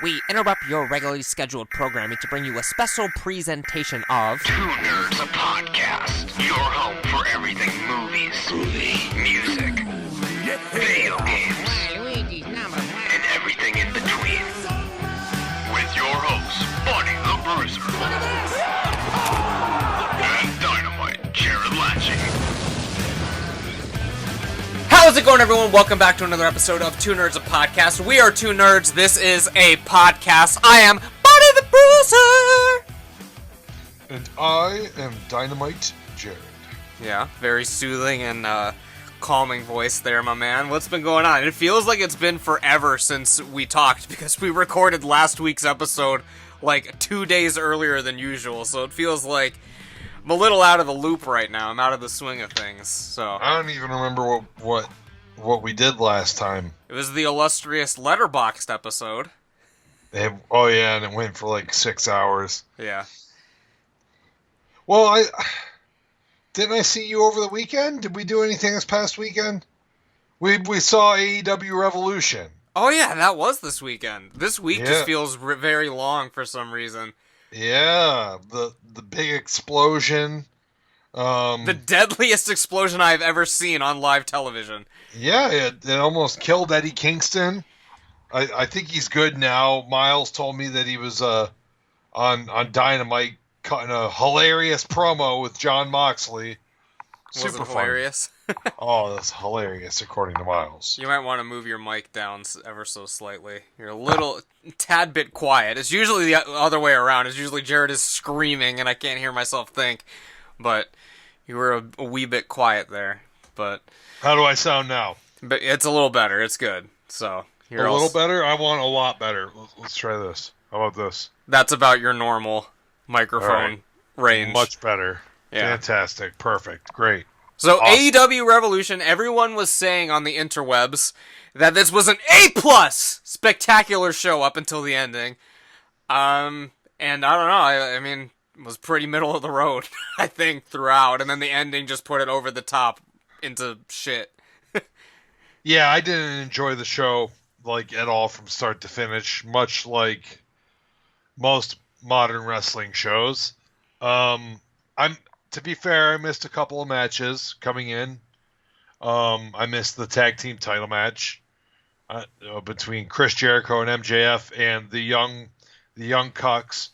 we interrupt your regularly scheduled programming to bring you a special presentation of Two Nerds, a podcast. Your home for everything movies, music, video games, and everything in between. With your hosts, Bunny the Bruiser, and Dynamite Jared Latching. How's it going, everyone? Welcome back to another episode of Two Nerds, a podcast. We are two nerds. This is a podcast. I am Bunny the Bruiser. And I am Dynamite Jared. Yeah, very soothing and calming voice there, my man. What's been going on? It feels like it's been forever since we talked because we recorded last week's episode like 2 days earlier than usual. So it feels like I'm a little out of the loop right now. I'm out of the swing of things. So I don't even remember what we did last time. it was the illustrious Letterboxd episode. Oh yeah, and it went for like 6 hours. Yeah. Well, didn't I see you over the weekend? Did we do anything this past weekend? We saw AEW Revolution. Oh yeah, that was this weekend. This week Yeah. just feels very long for some reason. Yeah, the big explosion. The deadliest explosion I've ever seen on live television. Yeah, it almost killed Eddie Kingston. I think he's good now. Miles told me that he was on Dynamite cutting a hilarious promo with Jon Moxley. Was it hilarious? Oh, that's hilarious, according to Miles. You might want to move your mic down ever so slightly. You're a tad bit quiet. It's usually the other way around. It's usually Jared is screaming and I can't hear myself think. But you were a wee bit quiet there. But How do I sound now? it's a little better. It's good. So you're A little better? I want a lot better. Let's try this. How about this? That's about your normal microphone range. Much better. Yeah. Fantastic. Perfect. Great. So Awesome. AEW Revolution, everyone was saying on the interwebs that this was an A+ spectacular show up until the ending. And I don't know, I mean, it was pretty middle of the road, I think, throughout. And then the ending just put it over the top into shit. Yeah, I didn't enjoy the show like at all from start to finish, much like most modern wrestling shows. To be fair, I missed a couple of matches coming in. I missed the tag team title match between Chris Jericho and MJF and the young Cucks.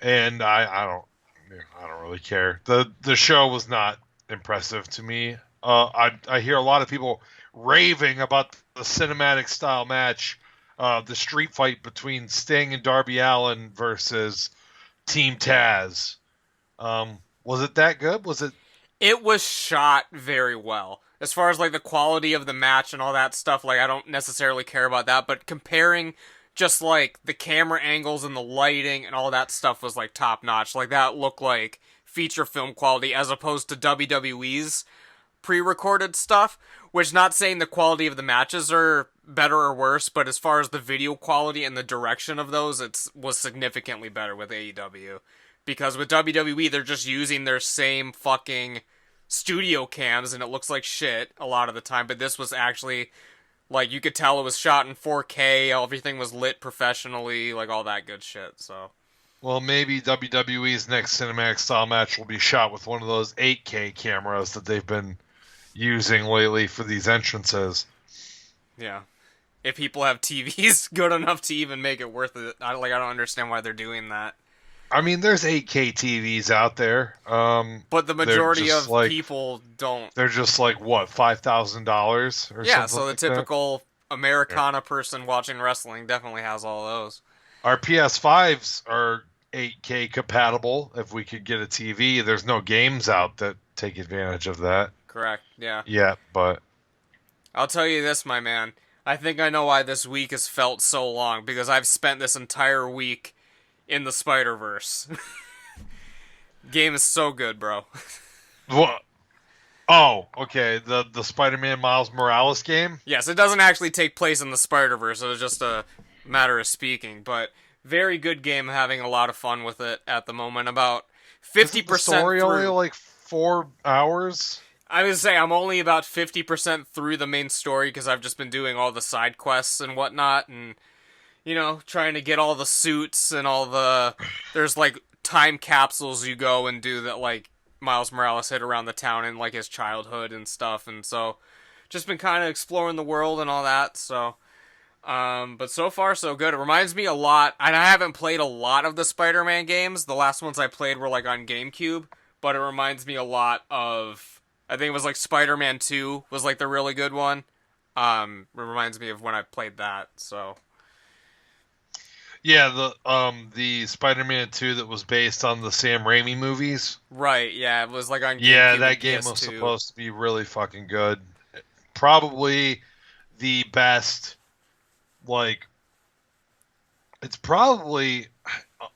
And I don't really care. The show was not impressive to me. I hear a lot of people raving about the cinematic style match, the street fight between Sting and Darby Allin versus Team Taz. Was it that good? It was shot very well. As far as like the quality of the match and all that stuff, like I don't necessarily care about that, but comparing just like the camera angles and the lighting and all that stuff was like top notch. Like that looked like feature film quality as opposed to WWE's pre-recorded stuff, which not saying the quality of the matches are better or worse, but as far as the video quality and the direction of those, was significantly better with AEW. Because with WWE, they're just using their same fucking studio cams, and it looks like shit a lot of the time, but this was actually, like, you could tell it was shot in 4K, everything was lit professionally, like, all that good shit, so. Well, maybe WWE's next cinematic style match will be shot with one of those 8K cameras that they've been using lately for these entrances. Yeah. If people have TVs good enough to even make it worth it, I don't understand why they're doing that. I mean, there's 8K TVs out there. But the majority of people don't. They're just like, what, $5,000 or yeah, something so the like typical Americana person watching wrestling definitely has all those. Our PS5s are 8K compatible if we could get a TV. There's no games out that take advantage of that. Correct, yeah. Yeah, but I'll tell you this, my man. I think I know why this week has felt so long, because I've spent this entire week in the Spider-Verse. Game is so good, bro. What? Oh, okay. The Spider-Man Miles Morales game? Yes, it doesn't actually take place in the Spider-Verse. It was just a matter of speaking. But very good game. Having a lot of fun with it at the moment. About 50% Isn't the story through. only like 4 hours? I would say I'm only about 50% through the main story because I've just been doing all the side quests and whatnot, and trying to get all the suits and all the. There's like time capsules you go and do that, like Miles Morales hit around the town in like his childhood and stuff, and so just been kind of exploring the world and all that. So, but so far so good. It reminds me a lot, and I haven't played a lot of the Spider-Man games. The last ones I played were like on GameCube, but it reminds me a lot of. I think it was like Spider-Man 2 was like the really good one. It reminds me of when I played that. So. Yeah, the Spider-Man 2 that was based on the Sam Raimi movies. Right, yeah, it was like on GameCube. Yeah, that game PS2. was supposed to be really fucking good. Probably the best, like, it's probably,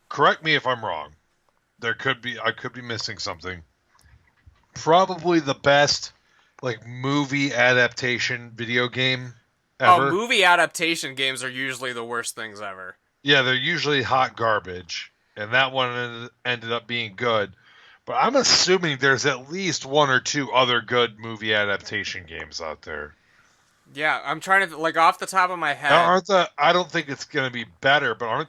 correct me if I'm wrong. I could be missing something. Probably the best, like, movie adaptation video game ever. Oh, movie adaptation games are usually the worst things ever. Yeah, they're usually hot garbage, and that one ended up being good. But I'm assuming there's at least one or two other good movie adaptation games out there. Yeah, I'm trying to, like, off the top of my head. Now, I don't think it's going to be better, but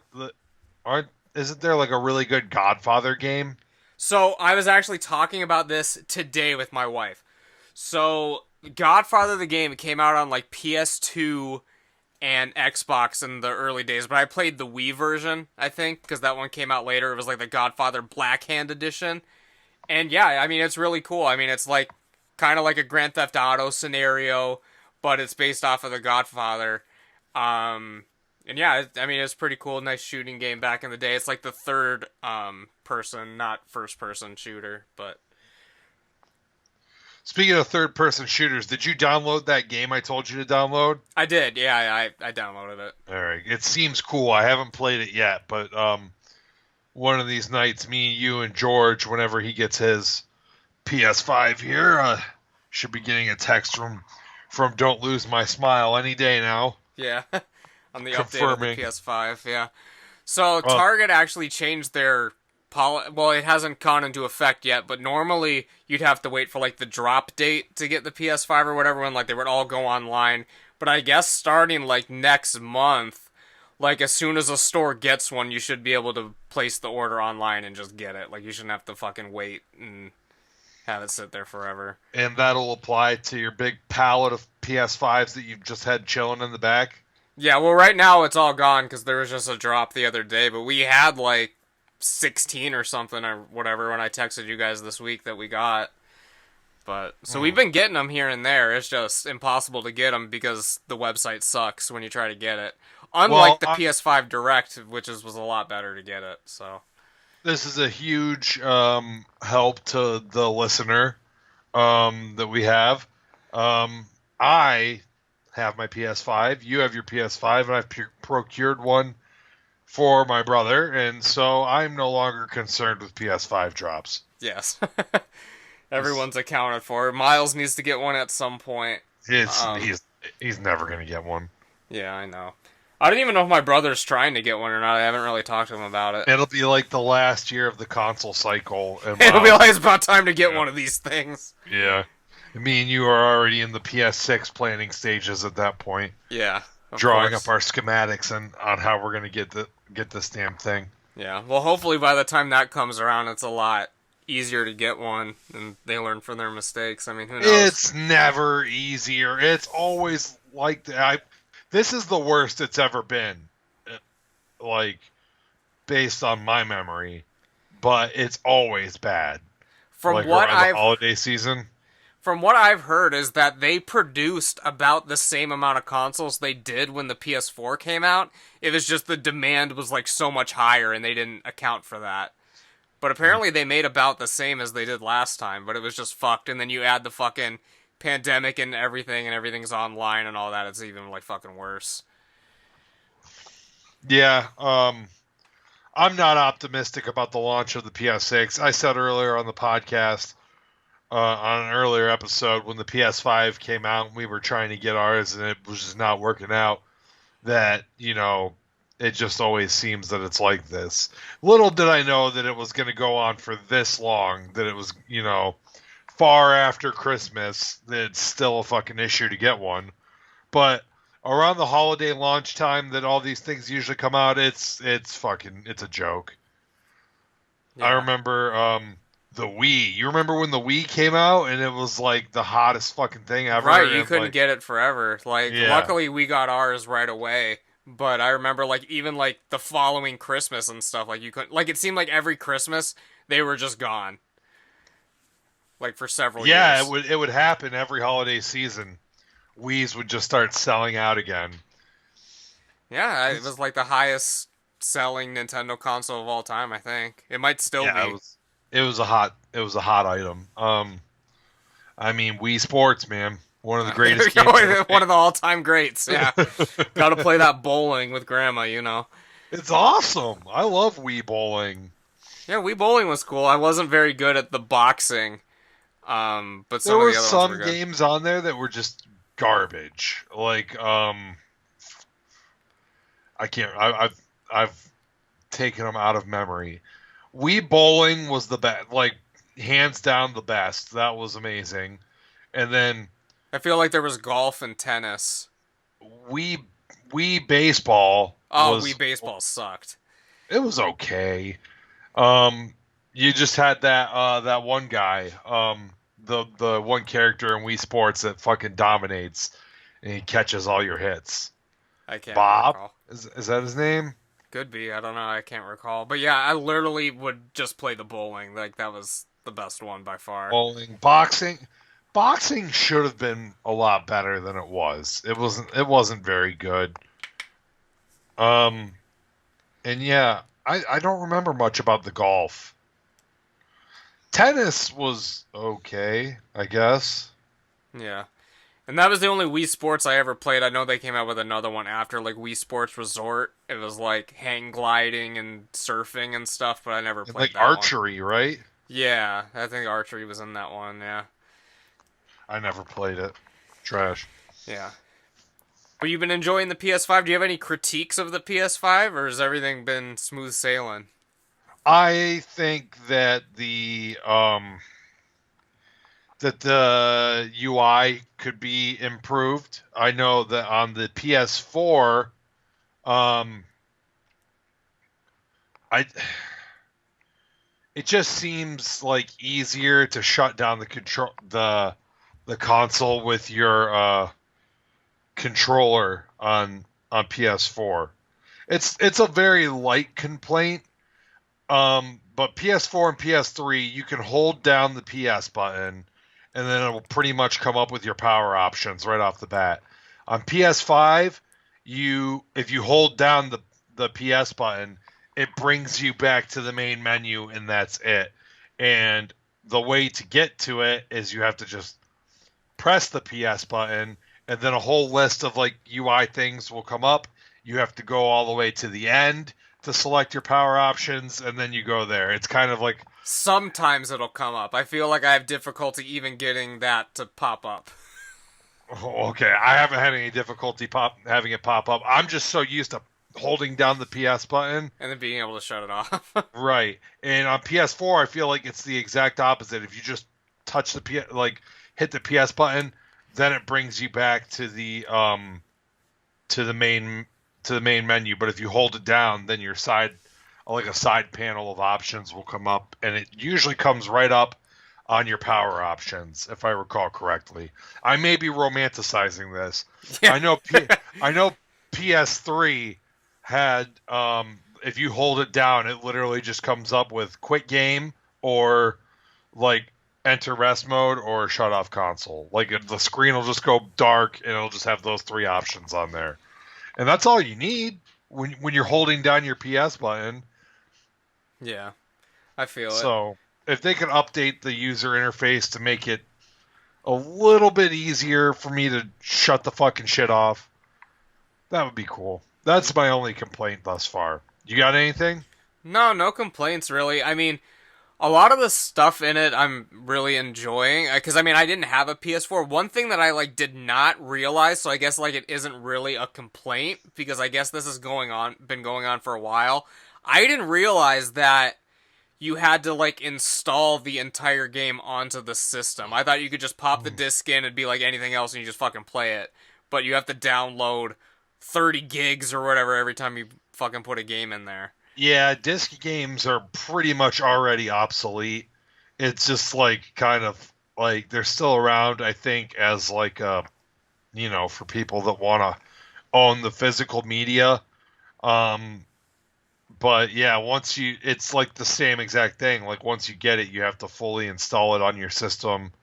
isn't there like a really good Godfather game? So, I was actually talking about this today with my wife. So, Godfather the game came out on, like, PS2 and Xbox in the early days, but I played the Wii version, I think, because that one came out later. It was, like, the Godfather Black Hand Edition. And, yeah, I mean, it's really cool. I mean, it's, like, kind of like a Grand Theft Auto scenario, but it's based off of the Godfather. And yeah, I mean, it's pretty cool. Nice shooting game back in the day. It's like the third person, not first person shooter. But speaking of third person shooters, did you download that game I told you to download? I did. Yeah, I downloaded it. All right, it seems cool. I haven't played it yet, but one of these nights, me, you, and George, whenever he gets his PS5 here, should be getting a text from Don't Lose My Smile any day now. Yeah. On the update of the PS5, yeah. So, Target actually changed their well, it hasn't gone into effect yet, but normally you'd have to wait for, like, the drop date to get the PS5 or whatever, when, like, they would all go online. But I guess starting, like, next month, like, as soon as a store gets one, you should be able to place the order online and just get it. Like, you shouldn't have to fucking wait and have it sit there forever. And that'll apply to your big pallet of PS5s that you've just had chilling in the back? Yeah, well, right now it's all gone because there was just a drop the other day, but we had like 16 or something or whatever when I texted you guys this week that we got. But so we've been getting them here and there. It's just impossible to get them because the website sucks when you try to get it. Unlike the PS5 Direct, which was a lot better to get it. So this is a huge help to the listener that we have. I have my PS5, you have your PS5, and I've procured one for my brother, and so I'm no longer concerned with PS5 drops. Yes. Everyone's accounted for. Miles needs to get one at some point. He's never going to get one. Yeah, I know. I don't even know if my brother's trying to get one or not. I haven't really talked to him about it. It'll be like the last year of the console cycle. And it'll be like it's about time to get one of these things. Yeah. Me and you are already in the PS6 planning stages at that point. Yeah, drawing up our schematics and on how we're going to get this damn thing. Yeah, well, hopefully by the time that comes around, it's a lot easier to get one, and they learn from their mistakes. I mean, who knows? It's never easier. It's always like that. This is the worst it's ever been, like, based on my memory, but it's always bad. From like what the holiday season. From what I've heard is that they produced about the same amount of consoles they did when the PS4 came out. It was just the demand was like so much higher and they didn't account for that. But apparently they made about the same as they did last time, but it was just fucked. And then you add the fucking pandemic and everything's online and all that. It's even like fucking worse. Yeah, I'm not optimistic about the launch of the PS6. I said earlier on the podcast, on an earlier episode when the PS5 came out and we were trying to get ours and it was just not working out, that, it just always seems that it's like this. Little did I know that it was going to go on for this long, that it was, far after Christmas, it's still a fucking issue to get one. But around the holiday launch time that all these things usually come out, it's a joke. Yeah. I remember the Wii. You remember when the Wii came out and it was like the hottest fucking thing ever? Right, you and, couldn't like, get it forever. Like, Yeah. luckily we got ours right away. But I remember, like, even, like, the following Christmas and stuff, like, you couldn't... Like, it seemed like every Christmas, they were just gone. Like, for several Yeah, years. it would happen every holiday season. Wii's would just start selling out again. Yeah, it was, like, the highest selling Nintendo console of all time, I think. It might still Yeah, be. it was a hot item. I mean, Wii Sports, man, one of the greatest games ever One of the all-time greats, yeah. Gotta play that bowling with Grandma, you know. It's awesome. I love Wii bowling. Yeah, Wii Bowling was cool. I wasn't very good at the boxing, but some There of were the other ones some were good. games on there that were just garbage. Like, I can't. I've taken them out of memory. Wii Bowling was the best, like hands down the best. That was amazing. And then I feel like there was golf and tennis. Wii Wii Baseball Oh, was Wii Baseball sucked. it was okay. You just had that one guy, the one character in Wii Sports that fucking dominates, and he catches all your hits. I can't Bob recall. is that his name? Could be. I don't know. I can't recall. But yeah, I literally would just play the bowling. Like, that was the best one by far. Bowling, boxing should have been a lot better than it was. It wasn't very good. And yeah, I don't remember much about the golf. Tennis was okay, I guess. Yeah. And that was the only Wii Sports I ever played. I know they came out with another one after, like Wii Sports Resort. It was like hang gliding and surfing and stuff, but I never And played like that one. archery, right? Yeah, I think archery was in that one, yeah. I never played it. Trash. Yeah. But you've been enjoying the PS5. Do you have any critiques of the PS5, or has everything been smooth sailing? I think that the UI could be improved. I know that on the PS4, I it just seems like easier to shut down the console with your controller on PS4. It's a very light complaint. But PS4 and PS3, you can hold down the PS button, and then it will pretty much come up with your power options right off the bat. On PS5, if you hold down the PS button, it brings you back to the main menu, and that's it. And the way to get to it is you have to just press the PS button, and then a whole list of like UI things will come up. You have to go all the way to the end to select your power options, and then you go there. It's kind of like... Sometimes it'll come up. I feel like I have difficulty even getting that to pop up. Okay, I haven't had any difficulty having it pop up. I'm just so used to holding down the PS button. And then being able to shut it off. Right. And on PS4, I feel like it's the exact opposite. If you just touch hit the PS button, then it brings you back to the main menu. But if you hold it down, then your side panel of options will come up, and it usually comes right up on your power options, if I recall correctly. I may be romanticizing this. Yeah. I know PS3 had if you hold it down, it literally just comes up with quit game or like enter rest mode or shut off console. Like the screen will just go dark and it'll just have those three options on there. And that's all you need when you're holding down your PS button. Yeah, I feel it. So if they could update the user interface to make it a little bit easier for me to shut the fucking shit off, that would be cool. That's my only complaint thus far. You got anything? No complaints, really. I mean, a lot of the stuff in it I'm really enjoying, because I mean, I didn't have a PS4. One thing that I did not realize, so I guess it isn't really a complaint, because I guess this is been going on for a while. I didn't realize that you had to like install the entire game onto the system. I thought you could just pop the disc in and be like anything else and you just fucking play it. But you have to download 30 gigs or whatever every time you fucking put a game in there. Yeah, disc games are pretty much already obsolete. It's just like kind of like they're still around, I think, as like for people that want to own the physical media. But yeah, it's like the same exact thing. Like once you get it, you have to fully install it on your system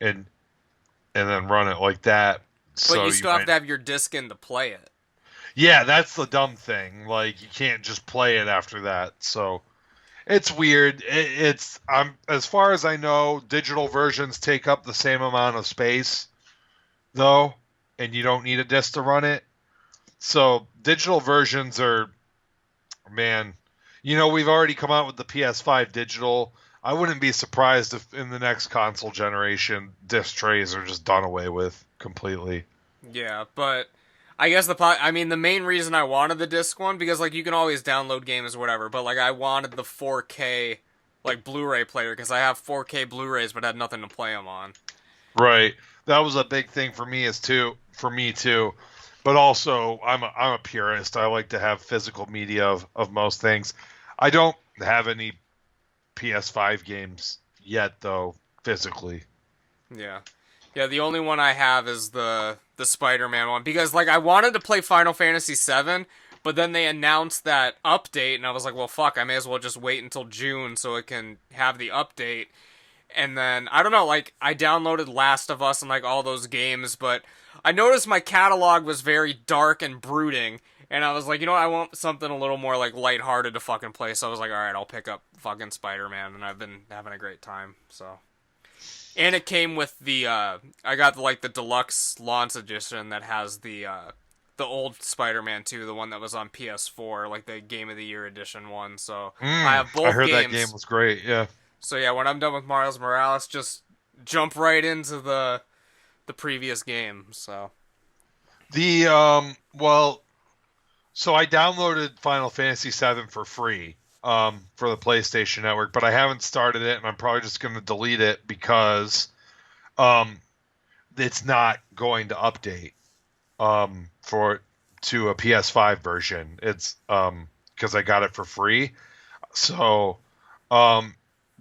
and then run it like that. But you still have to have your disc in to play it. Yeah, that's the dumb thing. Like you can't just play it after that. So it's weird. It's as far as I know, digital versions take up the same amount of space though, and you don't need a disc to run it. So digital versions are, man, we've already come out with the PS5 digital. I wouldn't be surprised if in the next console generation, disc trays are just done away with completely. Yeah, but I guess the main reason I wanted the disc one, because like you can always download games or whatever, but like I wanted the 4K like Blu-ray player because I have 4K Blu-rays but had nothing to play them on. Right. That was a big thing for me too. But also, I'm a purist. I like to have physical media of most things. I don't have any PS5 games yet, though, physically. Yeah. Yeah, the only one I have is the Spider-Man one. Because, like, I wanted to play Final Fantasy VII, but then they announced that update, and I was like, well, fuck, I may as well just wait until June so it can have the update. And then, I don't know, like, I downloaded Last of Us and, like, all those games, but I noticed my catalog was very dark and brooding, and I was like, I want something a little more, like, lighthearted to fucking play, so I was like, alright, I'll pick up fucking Spider-Man, and I've been having a great time, so. And it came with the, I got, like, the deluxe launch edition that has the old Spider-Man 2, the one that was on PS4, like, the Game of the Year edition one, so I have both games. I heard that game was great, yeah. So yeah, when I'm done with Miles Morales, just jump right into the previous game. So so I downloaded Final Fantasy VII for free for the PlayStation Network, but I haven't started it, and I'm probably just going to delete it because it's not going to update to a PS5 version. It's because I got it for free, so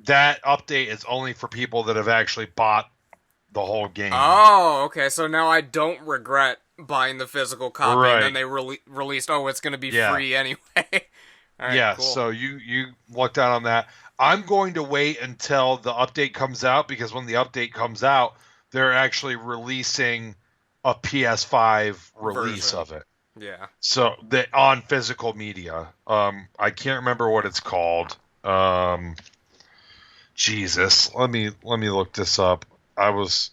that update is only for people that have actually bought the whole game. Oh, okay. So now I don't regret buying the physical copy, right. And then they released, it's going to be free anyway. All right, yeah, cool. So you lucked out on that. I'm going to wait until the update comes out, because when the update comes out, they're actually releasing a PS5 release of it. Yeah. So on physical media. I can't remember what it's called. Jesus, let me look this up. Because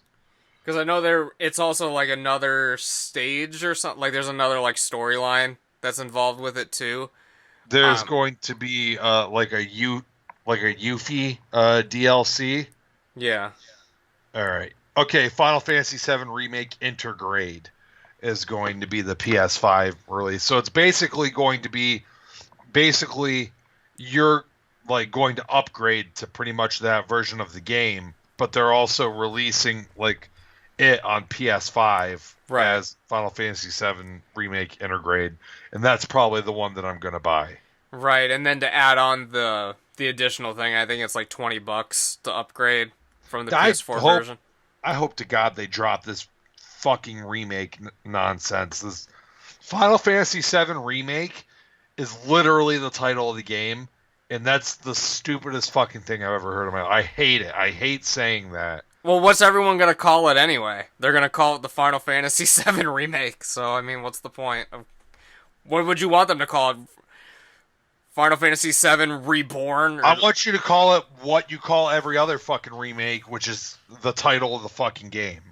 I know it's also like another stage or something. Like there's another like storyline that's involved with it too. There's going to be like a Yuffie DLC. Yeah. All right. Okay. Final Fantasy VII Remake Intergrade is going to be the PS5 release. So it's basically going to be you're like going to upgrade to pretty much that version of the game, but they're also releasing like it on PS5 as Final Fantasy VII Remake Intergrade, and that's probably the one that I'm going to buy. Right, and then to add on the additional thing, I think it's like $20 to upgrade from the PS4 version. I hope to God they drop this fucking remake nonsense. This Final Fantasy VII Remake is literally the title of the game. And that's the stupidest fucking thing I've ever heard in my life. I hate it. I hate saying that. Well, what's everyone going to call it anyway? They're going to call it the Final Fantasy VII Remake. So, I mean, what's the point? What would you want them to call it? Final Fantasy VII Reborn? I want you to call it what you call every other fucking remake, which is the title of the fucking game.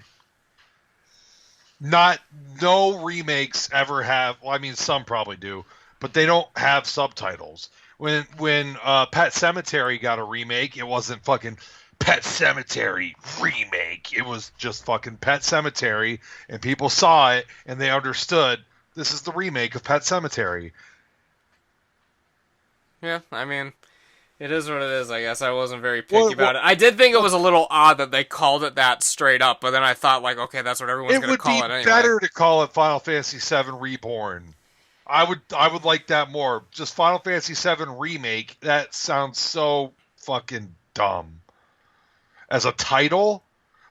No remakes ever have... Well, I mean, some probably do. But they don't have subtitles. When Pet Sematary got a remake, it wasn't fucking Pet Sematary Remake. It was just fucking Pet Sematary, and people saw it, and they understood this is the remake of Pet Sematary. Yeah, I mean, It is what it is, I guess. I wasn't very picky Well, about it. I did think it was a little odd that they called it that straight up, but then I thought, like, okay, that's what everyone's going to call it anyway. It would be better to call it Final Fantasy VII Reborn. I would like that more. Just Final Fantasy VII Remake, that sounds so fucking dumb. As a title,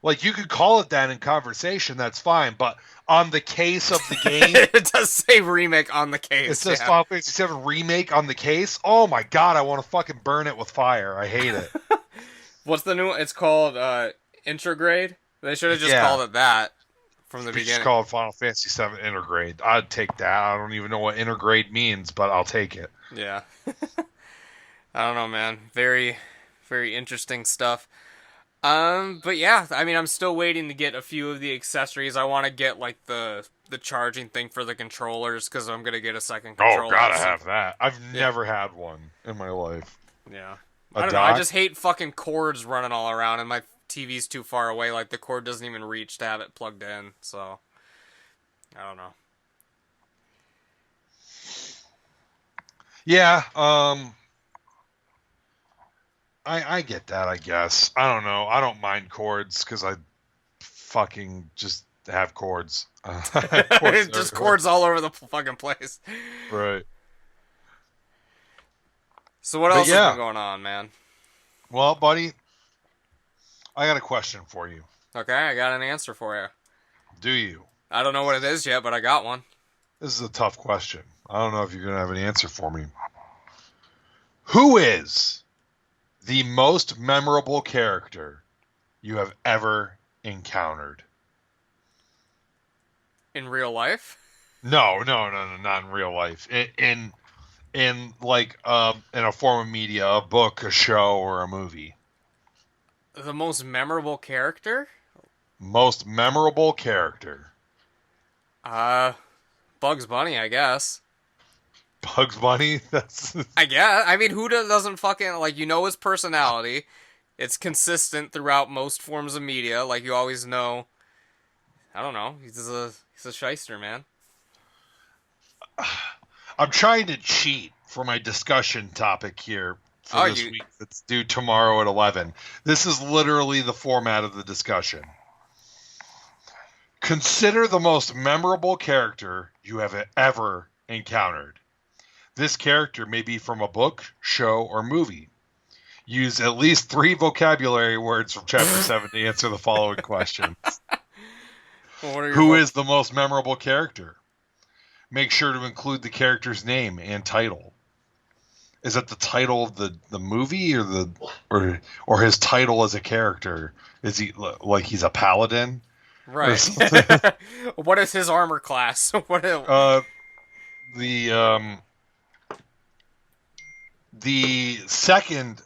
like, you could call it that in conversation, that's fine, but on the case of the game... It does say remake on the case. It says Final Fantasy VII Remake on the case? Oh my god, I want to fucking burn it with fire. I hate it. What's the new one? It's called Intergrade? They should have just called it that from the beginning. Just call it Final Fantasy VII Intergrade. I'd take that. I don't even know what Intergrade means, but I'll take it. Yeah. I don't know, man. Very, very interesting stuff. But yeah, I mean, I'm still waiting to get a few of the accessories. I want to get, like, the charging thing for the controllers, because I'm going to get a second controller. Oh, gotta have that. I've never had one in my life. Yeah. I don't know, I just hate fucking cords running all around, and my TV's too far away. Like, the cord doesn't even reach to have it plugged in, so... I don't know. Yeah, I get that, I guess. I don't know. I don't mind cords because I fucking just have cords. Just cords all over the fucking place. Right. So what else has been going on, man? Well, buddy, I got a question for you. Okay, I got an answer for you. Do you? I don't know what it is yet, but I got one. This is a tough question. I don't know if you're going to have an answer for me. Who is the most memorable character you have ever encountered? In real life? No, not in real life. In like in a form of media, a book, a show, or a movie. The most memorable character? Most memorable character. Bugs Bunny, I guess. Bugs Bunny? That's... I guess. I mean, who doesn't fucking, like, you know his personality. It's consistent throughout most forms of media. Like, you always know. I don't know. He's a shyster, man. I'm trying to cheat for my discussion topic here for this week. That's due tomorrow at 11. This is literally the format of the discussion. Consider the most memorable character you have ever encountered. This character may be from a book, show, or movie. Use at least 3 vocabulary words from Chapter 7 to answer the following questions. Who is the most memorable character? Make sure to include the character's name and title. Is it the title of the movie or his title as a character? Is he like he's a paladin? Right. What is his armor class? The second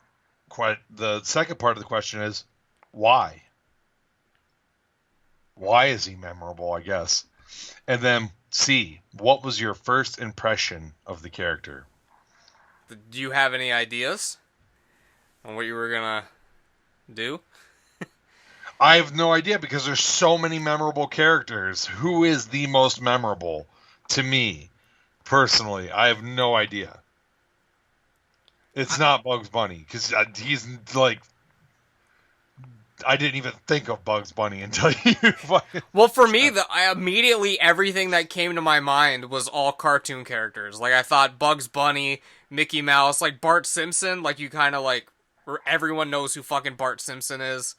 part of the question is why? Why is he memorable, I guess? And then C, what was your first impression of the character? Do you have any ideas on what you were gonna do? I have no idea because there's so many memorable characters. Who is the most memorable to me, personally? I have no idea. It's not Bugs Bunny because he's like... I didn't even think of Bugs Bunny until you... Well, for me, immediately everything that came to my mind was all cartoon characters. Like, I thought Bugs Bunny, Mickey Mouse, like Bart Simpson, like you kind of like... Everyone knows who fucking Bart Simpson is.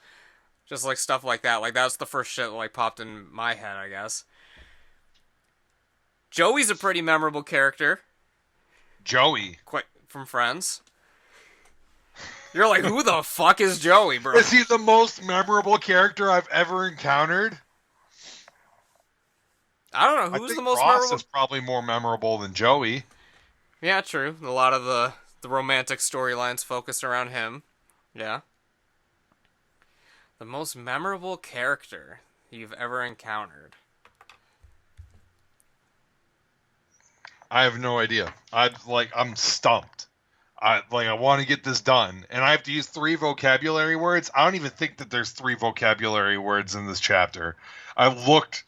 Just like stuff like that. Like, that's the first shit that like popped in my head, I guess. Joey's a pretty memorable character. Joey? Quite from Friends. You're like, who the fuck is Joey, bro? Is he the most memorable character I've ever encountered? I don't know. Who's the most Ross memorable? is probably more memorable than Joey. Yeah, true. A lot of the romantic storylines focused around him. Yeah. The most memorable character you've ever encountered. I have no idea. I'm stumped. I want to get this done, and I have to use 3 vocabulary words. I don't even think that there's 3 vocabulary words in this chapter. I've looked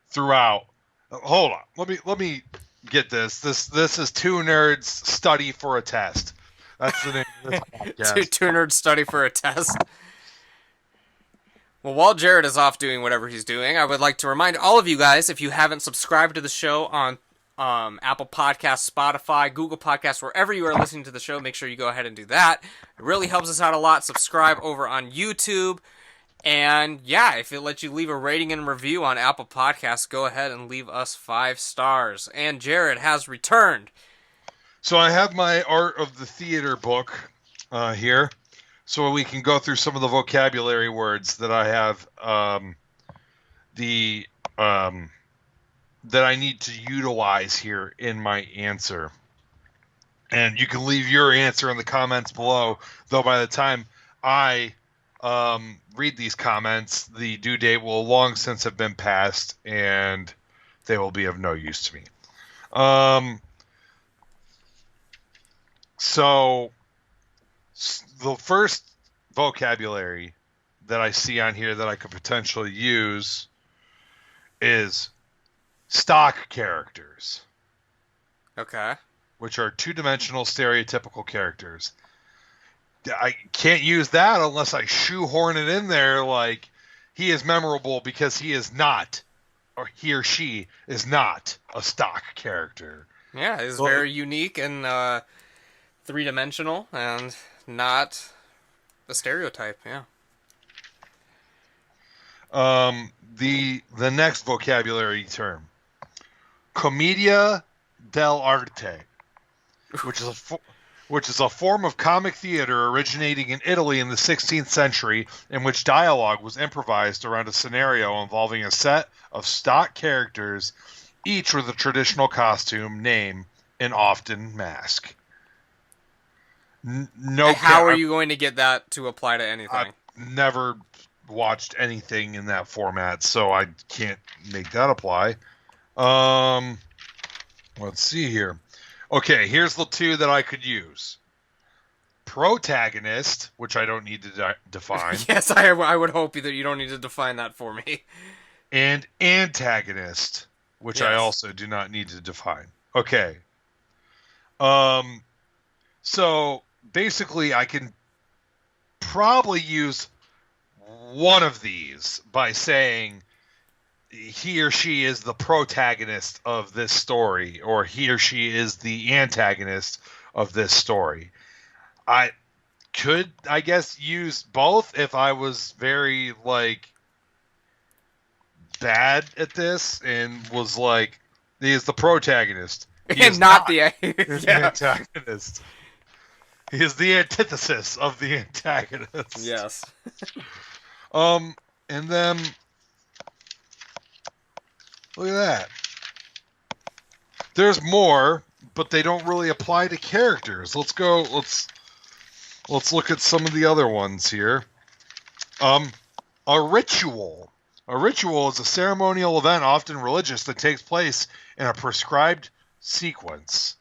throughout. Hold on, let me get this. This is 2 nerds study for a test. That's the name this podcast. Two nerds study for a test. Well, while Jared is off doing whatever he's doing, I would like to remind all of you guys, if you haven't subscribed to the show on Apple Podcasts, Spotify, Google Podcasts, wherever you are listening to the show, make sure you go ahead and do that. It really helps us out a lot. Subscribe over on YouTube. And yeah, if it lets you leave a rating and review on Apple Podcasts, go ahead and leave us 5 stars. And Jared has returned. So I have my Art of the Theater book here, so we can go through some of the vocabulary words that I have that I need to utilize here in my answer. And you can leave your answer in the comments below, though by the time I read these comments, the due date will long since have been passed, and they will be of no use to me. So the first vocabulary that I see on here that I could potentially use is stock characters. Okay. Which are two-dimensional stereotypical characters. I can't use that unless I shoehorn it in there like he is memorable because he is not, or he or she is not a stock character. Yeah, it's very unique and three-dimensional and not a stereotype, yeah. The next vocabulary term, Comedia Del Arte, which is a form of comic theater originating in Italy in the 16th century, in which dialogue was improvised around a scenario involving a set of stock characters, each with a traditional costume, name, and often mask. How are you going to get that to apply to anything? I've never watched anything in that format, so I can't make that apply. Let's see here. Okay, here's the two that I could use. Protagonist, which I don't need to define. Yes, I would hope that you don't need to define that for me. And antagonist, which I also do not need to define. Okay. So basically I can probably use one of these by saying he or she is the protagonist of this story, or he or she is the antagonist of this story. I could, I guess, use both if I was very, like, bad at this and was like, he is the protagonist. He and is not the the antagonist. He is the antithesis of the antagonist. Yes. And then look at that. There's more, but they don't really apply to characters. Let's look at some of the other ones here. A ritual. A ritual is a ceremonial event, often religious, that takes place in a prescribed sequence.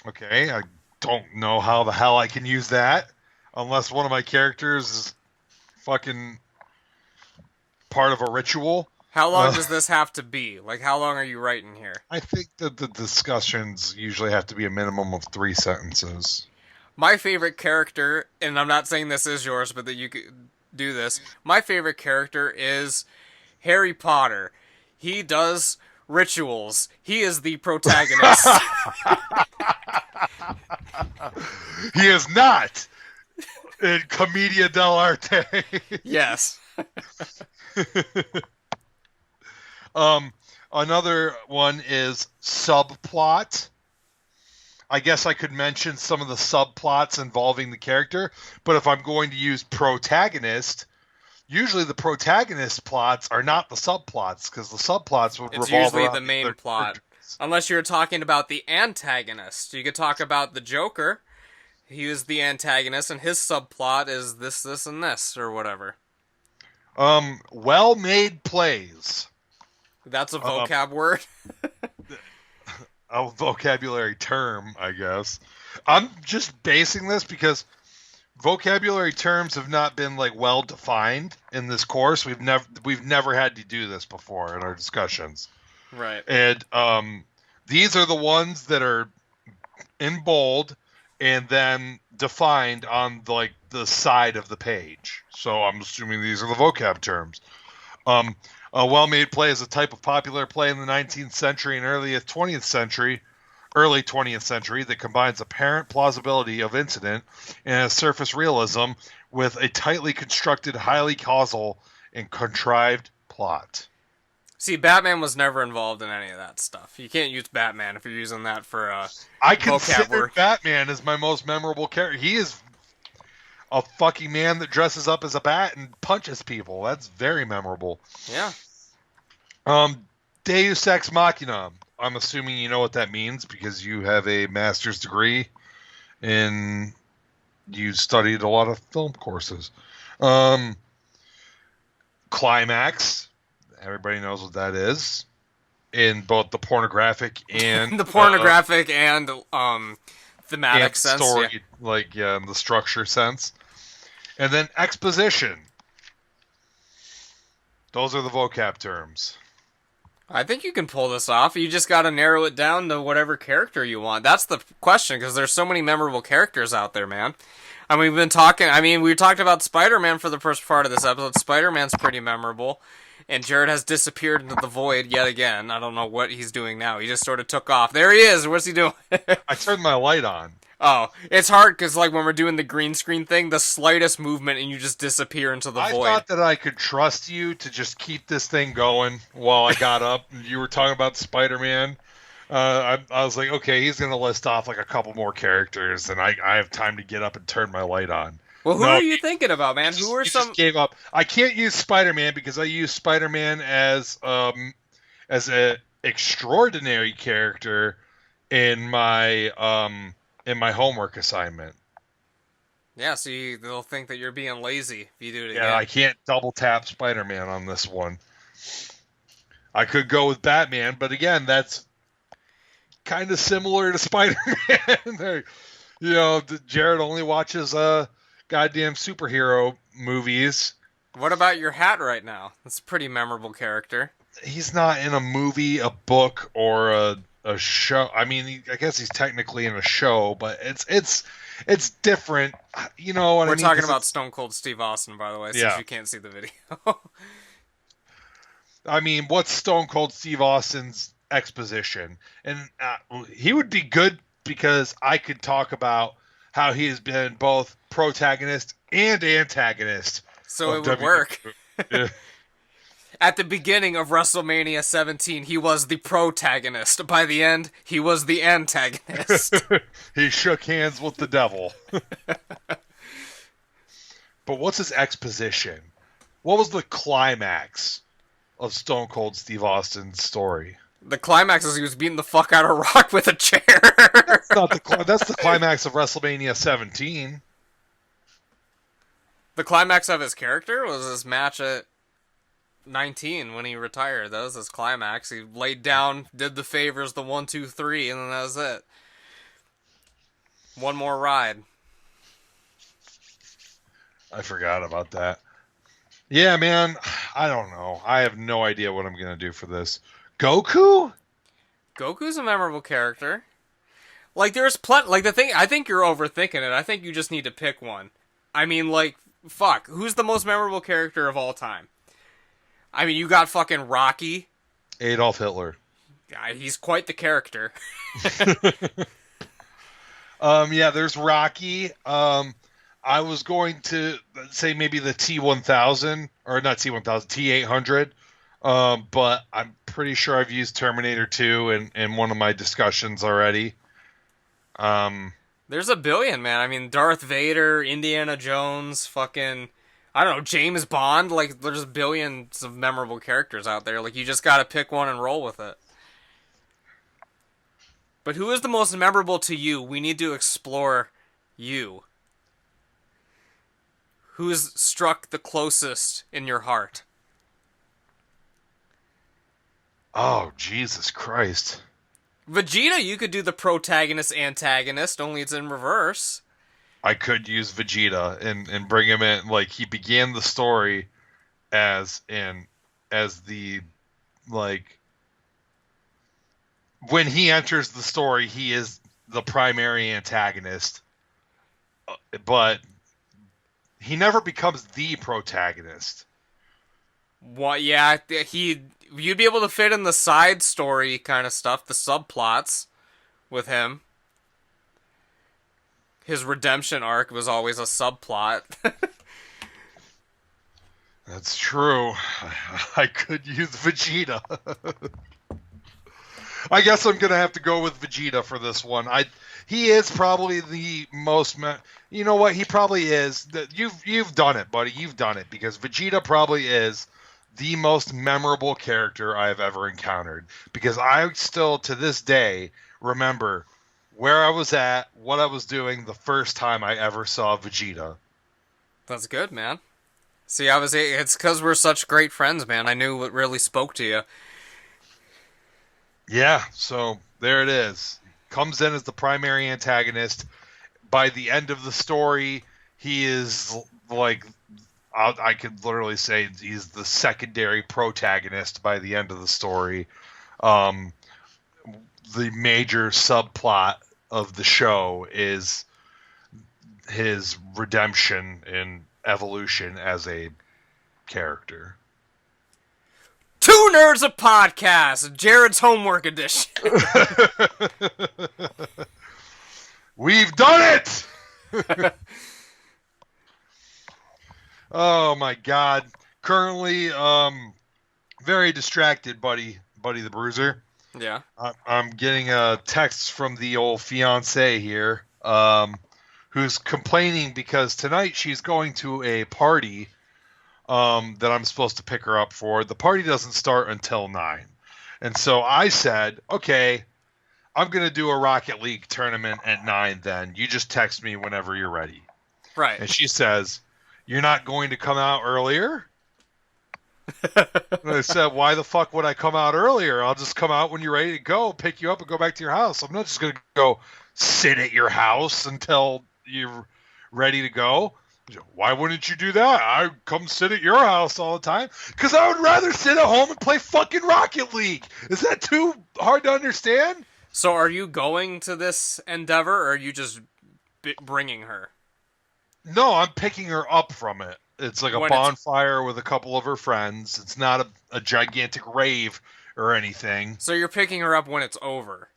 Okay, I don't know how the hell I can use that unless one of my characters is fucking part of a ritual. How long does this have to be? Like, how long are you writing here? I think that the discussions usually have to be a minimum of 3 sentences. My favorite character, and I'm not saying this is yours, but that you could do this. My favorite character is Harry Potter. He does rituals. He is the protagonist. He is not in Comedia Del Arte. Yes. Another one is subplot. I guess I could mention some of the subplots involving the character, but if I'm going to use protagonist, usually the protagonist plots are not the subplots, because the subplots would It's revolve usually around the main other plot. characters. Unless you're talking about the antagonist. You could talk about the Joker. He is the antagonist, and his subplot is this, this, and this, or whatever. Well-made plays. That's a vocab word. A vocabulary term, I guess. I'm just basing this because vocabulary terms have not been like well defined in this course. We've never had to do this before in our discussions. Right. And these are the ones that are in bold and then defined on like the side of the page. So I'm assuming these are the vocab terms. A well-made play is a type of popular play in the 19th century and early 20th century that combines apparent plausibility of incident and surface realism with a tightly constructed, highly causal, and contrived plot. See, Batman was never involved in any of that stuff. You can't use Batman if you're using that for I vocab consider word. Batman as my most memorable character. He is a fucking man that dresses up as a bat and punches people. That's very memorable. Yeah. Deus Ex Machina. I'm assuming you know what that means because you have a master's degree and you studied a lot of film courses. Climax. Everybody knows what that is. In both the pornographic and the pornographic and thematic and sense. story, in the structure sense. And then exposition. Those are the vocab terms. I think you can pull this off. You just got to narrow it down to whatever character you want. That's the question, because there's so many memorable characters out there, man. And we talked about Spider-Man for the first part of this episode. Spider-Man's pretty memorable. And Jared has disappeared into the void yet again. I don't know what he's doing now. He just sort of took off. There he is. What's he doing? I turned my light on. Oh, it's hard because when we're doing the green screen thing, the slightest movement and you just disappear into the void. I thought that I could trust you to just keep this thing going while I got up. You were talking about Spider-Man. I was like, okay, he's going to list off like a couple more characters, and I have time to get up and turn my light on. Well, who are you thinking about, man? Who are some? Just gave up. I can't use Spider-Man because I use Spider-Man as an extraordinary character in my homework assignment. Yeah, so they'll think that you're being lazy if you do it again. Yeah, I can't double tap Spider-Man on this one. I could go with Batman, but again, that's kind of similar to Spider-Man. Jared only watches goddamn superhero movies. What about your hat right now? That's a pretty memorable character. He's not in a movie, a book, or a show. I mean, I guess he's technically in a show, but it's different. You know what I mean? We're talking about Stone Cold Steve Austin, by the way, since you can't see the video. I mean, what's Stone Cold Steve Austin's exposition? And he would be good because I could talk about how he has been both protagonist and antagonist. So it would work. At the beginning of WrestleMania 17, he was the protagonist. By the end, he was the antagonist. He shook hands with the devil. But what's his exposition? What was the climax of Stone Cold Steve Austin's story? The climax is he was beating the fuck out of Rock with a chair. That's the climax of WrestleMania 17. The climax of his character was his match at 19 when he retired. That was his climax. He laid down, did the favors, the 1, 2, 3, and then that was it. One more ride. I forgot about that. Yeah, man. I don't know. I have no idea what I'm going to do for this. Goku? Goku's a memorable character. There's the thing, I think you're overthinking it. I think you just need to pick one. I mean, fuck. Who's the most memorable character of all time? I mean, you got fucking Rocky. Adolf Hitler. Yeah, he's quite the character. Yeah, there's Rocky. I was going to say maybe the T-1000, or not T-1000, T-800. But I'm pretty sure I've used Terminator 2 in one of my discussions already. There's a billion, man. I mean, Darth Vader, Indiana Jones, fucking, I don't know, James Bond. There's billions of memorable characters out there. You just gotta pick one and roll with it. But who is the most memorable to you? We need to explore you. Who's struck the closest in your heart? Oh, Jesus Christ. Vegeta, you could do the protagonist-antagonist, only it's in reverse. I could use Vegeta and bring him in. He began the story as the, when he enters the story, he is the primary antagonist but he never becomes the protagonist. What? Yeah, you'd be able to fit in the side story kind of stuff, the subplots with him. His redemption arc was always a subplot. That's true. I could use Vegeta. I guess I'm gonna have to go with Vegeta for this one. He is probably the most. You know what? He probably is. You've done it, buddy. You've done it because Vegeta probably is the most memorable character I have ever encountered. Because I still, to this day, remember where I was at, what I was doing the first time I ever saw Vegeta. That's good, man. See, it's because we're such great friends, man. I knew what really spoke to you. Yeah, so there it is. Comes in as the primary antagonist. By the end of the story, he is like, I could literally say he's the secondary protagonist by the end of the story. The major subplot of the show is his redemption and evolution as a character. Two Nerds a Podcast, Jared's Homework Edition. We've done it! Oh my god. Currently, very distracted, buddy the Bruiser. Yeah. I'm getting a text from the old fiance here, who's complaining because tonight she's going to a party that I'm supposed to pick her up for. The party doesn't start until 9. And so I said, okay, I'm going to do a Rocket League tournament at 9 then. You just text me whenever you're ready. Right. And she says, you're not going to come out earlier? And I said, why the fuck would I come out earlier? I'll just come out when you're ready to go, pick you up, and go back to your house. I'm not just going to go sit at your house until you're ready to go. Why wouldn't you do that? I come sit at your house all the time. Because I would rather sit at home and play fucking Rocket League. Is that too hard to understand? So are you going to this endeavor, or are you just bringing her? No, I'm picking her up from it. It's like a bonfire with a couple of her friends. It's not a gigantic rave or anything. So you're picking her up when it's over?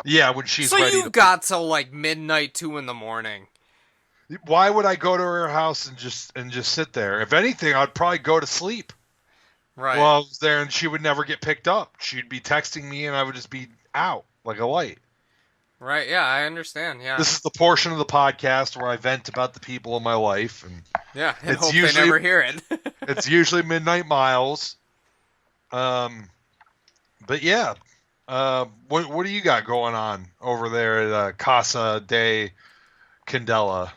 Yeah, when she's ready. So you've got till like midnight, 2 in the morning. Why would I go to her house and just sit there? If anything, I'd probably go to sleep. Right. Well, I was there and she would never get picked up. She'd be texting me and I would just be out like a light. Right, yeah, I understand, yeah. This is the portion of the podcast where I vent about the people in my life. And yeah, and hope they never hear it. It's usually Midnight Miles. But yeah. What do you got going on over there at Casa de Candela?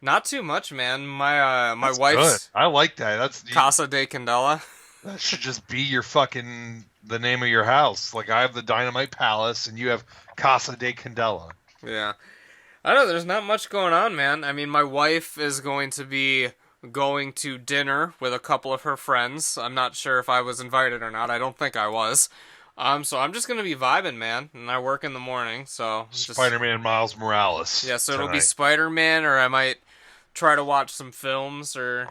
Not too much, man. My That's wife's... Good. I like that. That's Casa de Candela. That should just be the name of your house. Like, I have the Dynamite Palace, and you have Casa de Candela. Yeah. I don't know, there's not much going on, man. I mean, my wife is going to be going to dinner with a couple of her friends. I'm not sure if I was invited or not. I don't think I was. So I'm just going to be vibing, man. And I work in the morning, so... Spider-Man Miles Morales. Yeah, so it'll be Spider-Man, or I might try to watch some films, or,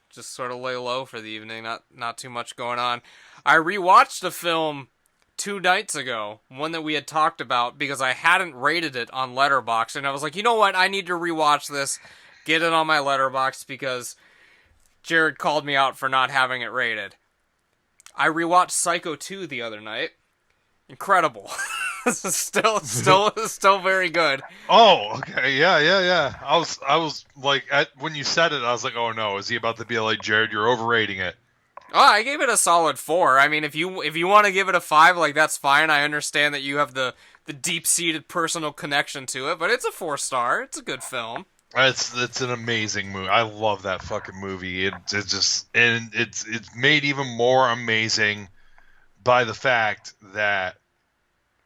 just sort of lay low for the evening. Not too much going on. I rewatched a film 2 nights ago, one that we had talked about, because I hadn't rated it on Letterboxd, and I was like, you know what, I need to rewatch this, get it on my Letterboxd, because Jared called me out for not having it rated. I rewatched Psycho 2 the other night. Incredible. still very good. Oh, okay, yeah. I was like, when you said it, I was like, oh no, is he about to be like, Jared, you're overrating it? Oh, I gave it a solid 4. I mean, if you want to give it a 5, like, that's fine. I understand that you have the deep-seated personal connection to it, but it's a 4-star. It's a good film. It's an amazing movie. I love that fucking movie. It's made even more amazing by the fact that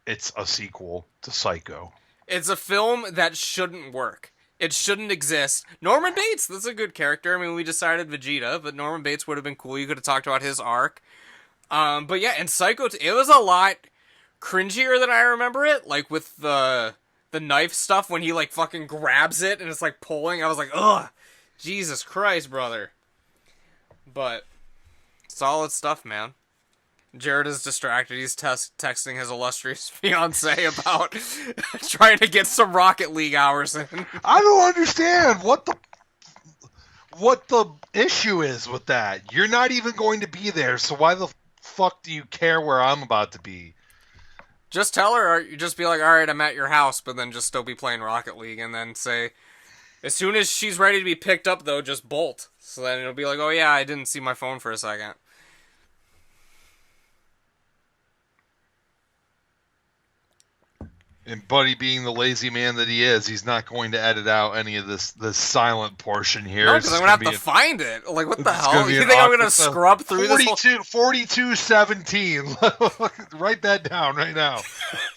it's a sequel to Psycho. It's a film that shouldn't work. It shouldn't exist. Norman Bates, that's a good character. I mean, we decided Vegeta, but Norman Bates would have been cool. You could have talked about his arc. But yeah, in Psycho, it was a lot cringier than I remember it. Like, with the the knife stuff when he like fucking grabs it and it's like pulling. I was like, ugh, Jesus Christ, brother. But solid stuff, man. Jared is distracted. He's texting his illustrious fiance about trying to get some Rocket League hours in. I don't understand what the issue is with that. You're not even going to be there, so why the fuck do you care where I'm about to be? Just tell her, or you just be like, all right, I'm at your house, but then just still be playing Rocket League, and then say, as soon as she's ready to be picked up, though, just bolt. So then it'll be like, oh yeah, I didn't see my phone for a second. And Buddy, being the lazy man that he is, he's not going to edit out any of this silent portion here. No, because I'm going to have to find it. Like, what the hell? You think I'm going to scrub through 42-17. Write that down right now.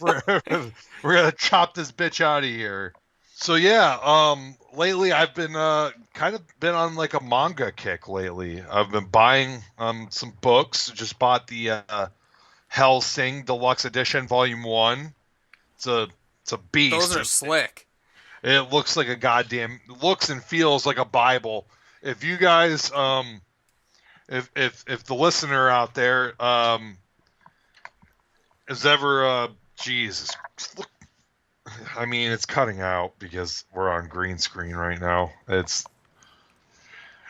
We're going to chop this bitch out of here. So, yeah, lately I've been kind of been on like a manga kick lately. I've been buying some books. Just bought the Hellsing Deluxe Edition Volume 1. It's a beast. Those are slick. It looks like a goddamn looks and feels like a Bible. If you guys if the listener out there is ever Jesus, I mean, it's cutting out because we're on green screen right now. It's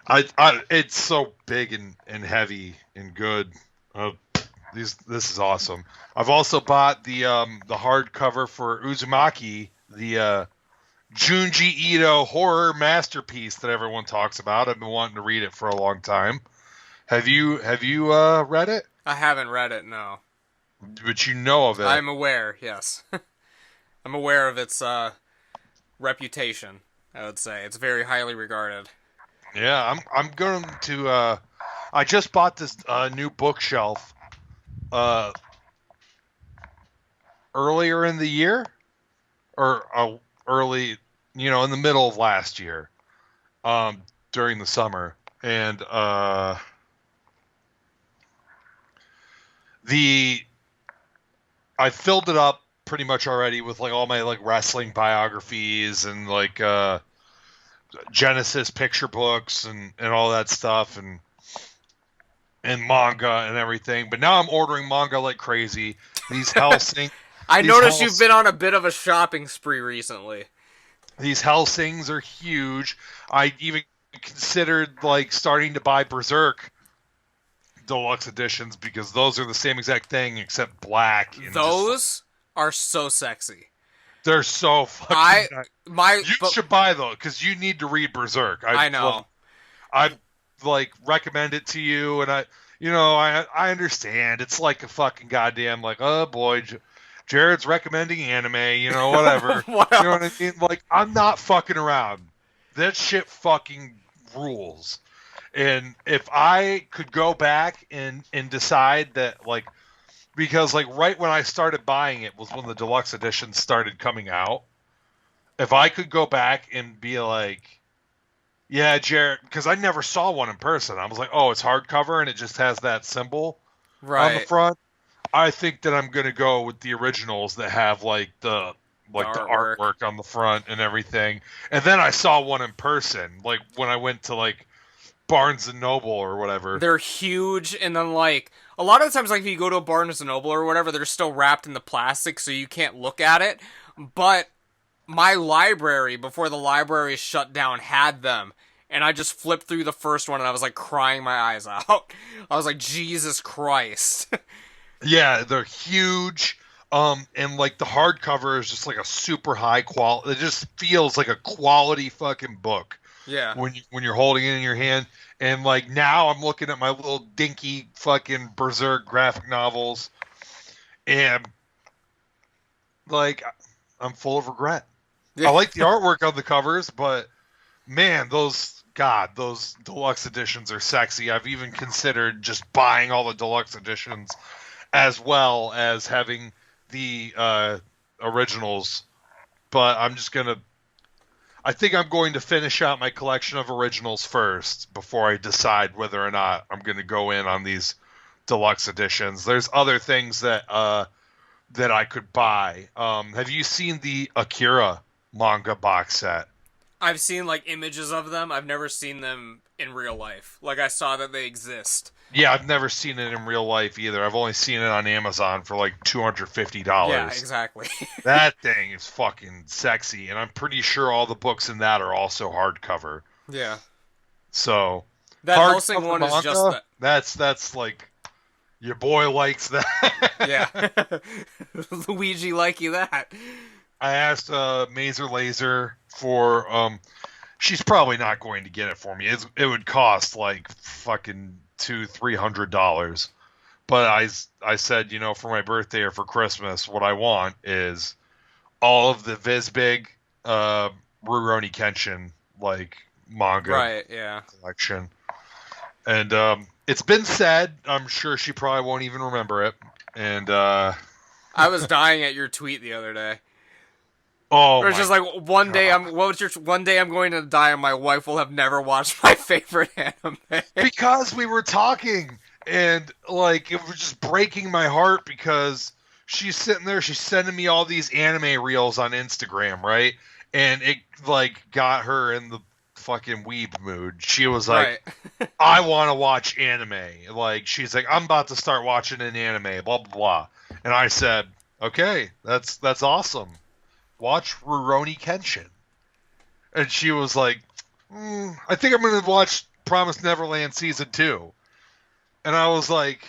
it's so big and heavy and good. This is awesome. I've also bought the hardcover for Uzumaki, the Junji Ito horror masterpiece that everyone talks about. I've been wanting to read it for a long time. Have you read it? I haven't read it, no. But you know of it. I'm aware, yes. I'm aware of its reputation, I would say. It's very highly regarded. Yeah, I'm going to I just bought this new bookshelf earlier in the year, or early, in the middle of last year, during the summer, and I filled it up pretty much already with like all my like wrestling biographies and like Genesis picture books and all that stuff and manga and everything, but now I'm ordering manga like crazy. These Hellsing. I noticed you've been on a bit of a shopping spree recently. These Hellsings are huge. I even considered like starting to buy Berserk deluxe editions because those are the same exact thing except black. Those are so sexy. They're so fucking nice. You should buy those because you need to read Berserk. I know. I like recommend it to you, and I understand it's like a fucking goddamn like, oh boy, Jared's recommending anime, whatever. You know what I mean? Like, I'm not fucking around. That shit fucking rules. And if I could go back and decide that, like, because like right when I started buying it was when the deluxe edition started coming out. If I could go back and be like, yeah, Jared, because I never saw one in person. I was like, oh, it's hardcover and it just has that symbol on the front. I think that I'm gonna go with the originals that have like the artwork on the front and everything. And then I saw one in person, like when I went to like Barnes and Noble or whatever. They're huge, and then like a lot of the times, like if you go to a Barnes and Noble or whatever, they're still wrapped in the plastic, so you can't look at it. But my library, before the library shut down, had them. And I just flipped through the first one, and I was, like, crying my eyes out. I was like, Jesus Christ. Yeah, they're huge. And, like, the hardcover is just, like, a super high quality. It just feels like a quality fucking book. Yeah. When you're holding it in your hand. And, like, now I'm looking at my little dinky fucking Berserk graphic novels. And, like, I'm full of regret. Yeah. I like the artwork on the covers, but, man, those deluxe editions are sexy. I've even considered just buying all the deluxe editions as well as having the originals. But I think I'm going to finish out my collection of originals first before I decide whether or not I'm going to go in on these deluxe editions. There's other things that that I could buy. Have you seen the Akira Manga Box Set? I've seen like images of them. I've never seen them in real life. Like I saw that they exist. Yeah, I've never seen it in real life either. I've only seen it on Amazon for like $250. Yeah, exactly. That thing is fucking sexy, and I'm pretty sure all the books in that are also hardcover. Yeah. So that Helsing one is just that. That's like your boy likes that. Yeah. Luigi like you that. I asked Mazer Laser for she's probably not going to get it for me. It would cost like fucking $200-$300. But I said, for my birthday or for Christmas, what I want is all of the Vizbig Rurouni Kenshin like manga collection. And it's been said, I'm sure she probably won't even remember it. And I was dying at your tweet the other day. Oh, it's just like one day I'm going to die and my wife will have never watched my favorite anime. Because we were talking and like it was just breaking my heart because she's sitting there, she's sending me all these anime reels on Instagram, right? And it like got her in the fucking weeb mood. She was like, right. I want to watch anime. Like she's like, I'm about to start watching an anime, blah blah blah. And I said, okay, that's awesome. Watch Rurouni Kenshin. And she was like, I think I'm going to watch Promised Neverland Season 2. And I was like,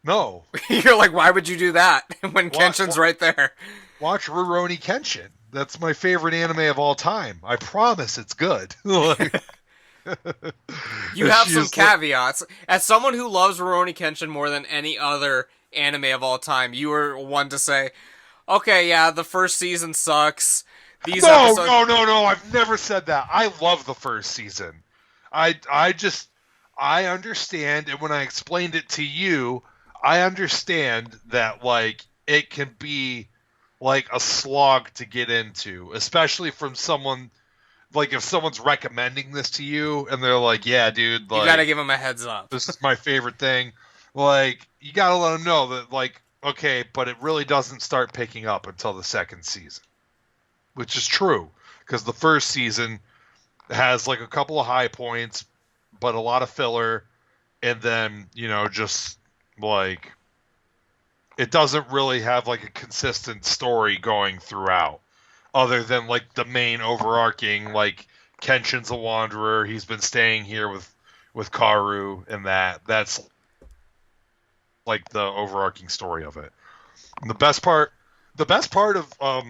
no. You're like, why would you do that when Kenshin's right there? Watch Rurouni Kenshin. That's my favorite anime of all time. I promise it's good. You have some caveats. As someone who loves Rurouni Kenshin more than any other anime of all time, you were one to say, okay, yeah, the first season sucks. No, I've never said that. I love the first season. I understand, and when I explained it to you, I understand that, like, it can be, like, a slog to get into, especially from someone, like, if someone's recommending this to you, and they're like, yeah, dude, like... You gotta give them a heads up. This is my favorite thing. Like, you gotta let them know that, like, okay, but it really doesn't start picking up until the second season. Which is true, because the first season has, like, a couple of high points, but a lot of filler, and then, just, like, it doesn't really have, like, a consistent story going throughout, other than, like, the main overarching, like, Kenshin's a wanderer, he's been staying here with Karu, and that's like the overarching story of it. And the best part of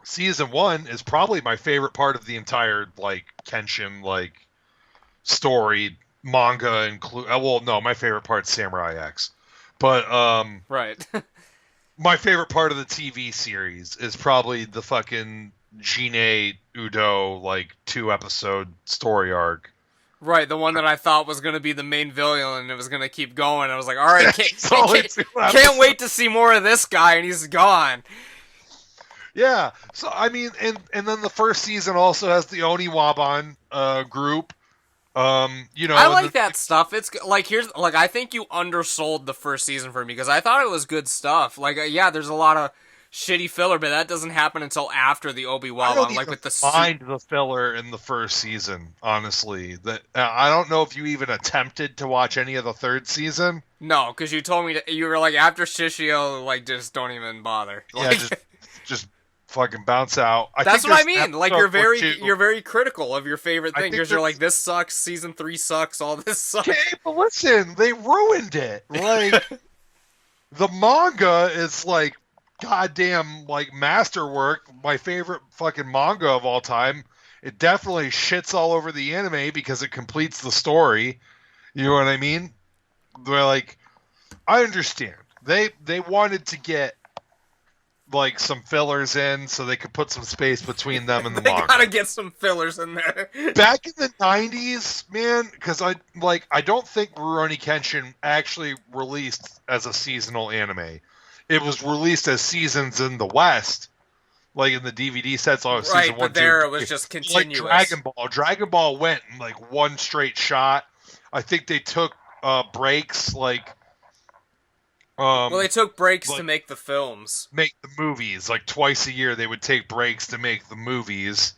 season 1 is probably my favorite part of the entire like Kenshin like story manga my favorite part's Samurai X. But right. My favorite part of the TV series is probably the fucking Jine Udo like 2-episode story arc. Right, the one that I thought was going to be the main villain, and it was going to keep going. I was like, all right, can't wait to see more of this guy, and he's gone. Yeah, so, I mean, and then the first season also has the Oniwaban group. I like that stuff. It's like, I think you undersold the first season for me, because I thought it was good stuff. Like, yeah, there's a lot of shitty filler, but that doesn't happen until after the Obi-Wan, like with the the filler in the first season. Honestly, that I don't know if you even attempted to watch any of the third season. No, because you told me you were like after Shishio, like just don't even bother. Like, yeah, just fucking bounce out. That's what I mean. Like you're very critical of your favorite thing because you're like, this sucks. Season 3 sucks. All this sucks. Okay, but listen, they ruined it. Like the manga is like goddamn like masterwork, my favorite fucking manga of all time. It definitely shits all over the anime because it completes the story. You know what I mean? They're like, I understand. They wanted to get like some fillers in so they could put some space between them and the manga. They gotta get some fillers in there. Back in the 90s, man, because I don't think Rurouni Kenshin actually released as a seasonal anime. It was released as seasons in the West, like in the DVD sets. Right, season 1, but there it was just continuous. Like Dragon Ball. Dragon Ball went in like one straight shot. I think they took breaks like Well, they took breaks like, to make the films. Make the movies. Like twice a year they would take breaks to make the movies.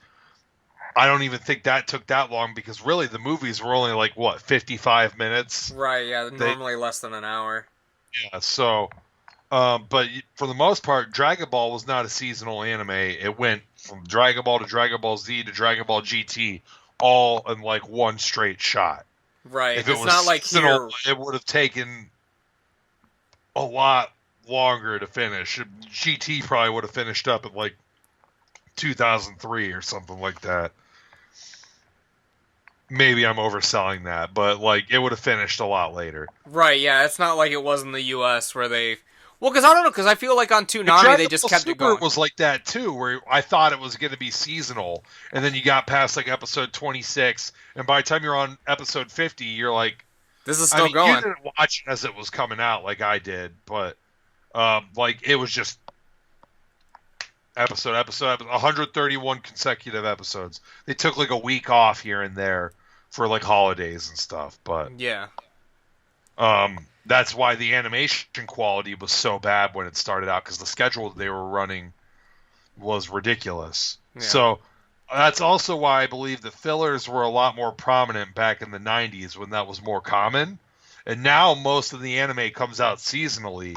I don't even think that took that long because really the movies were only like, what, 55 minutes? Right, yeah, normally less than an hour. Yeah, so... but for the most part, Dragon Ball was not a seasonal anime. It went from Dragon Ball to Dragon Ball Z to Dragon Ball GT all in like one straight shot. Right, If it was not like seasonal, here. it would have taken a lot longer to finish. GT probably would have finished up at like 2003 or something like that. Maybe I'm overselling that, but like it would have finished a lot later. Right, yeah, it's not like it was in the US where they... Well, because I don't know, because I feel like on Toonami they just kept it going. Was like that too, where I thought it was going to be seasonal, and then you got past like episode 26, and by the time you're on episode 50, you're like... This is still going. You didn't watch it as it was coming out like I did, but like it was just episode, 131 consecutive episodes. They took like a week off here and there for like holidays and stuff, but yeah. That's why the animation quality was so bad when it started out, because the schedule they were running was ridiculous. Yeah. So that's also why I believe the fillers were a lot more prominent back in the 90s when that was more common. And now most of the anime comes out seasonally.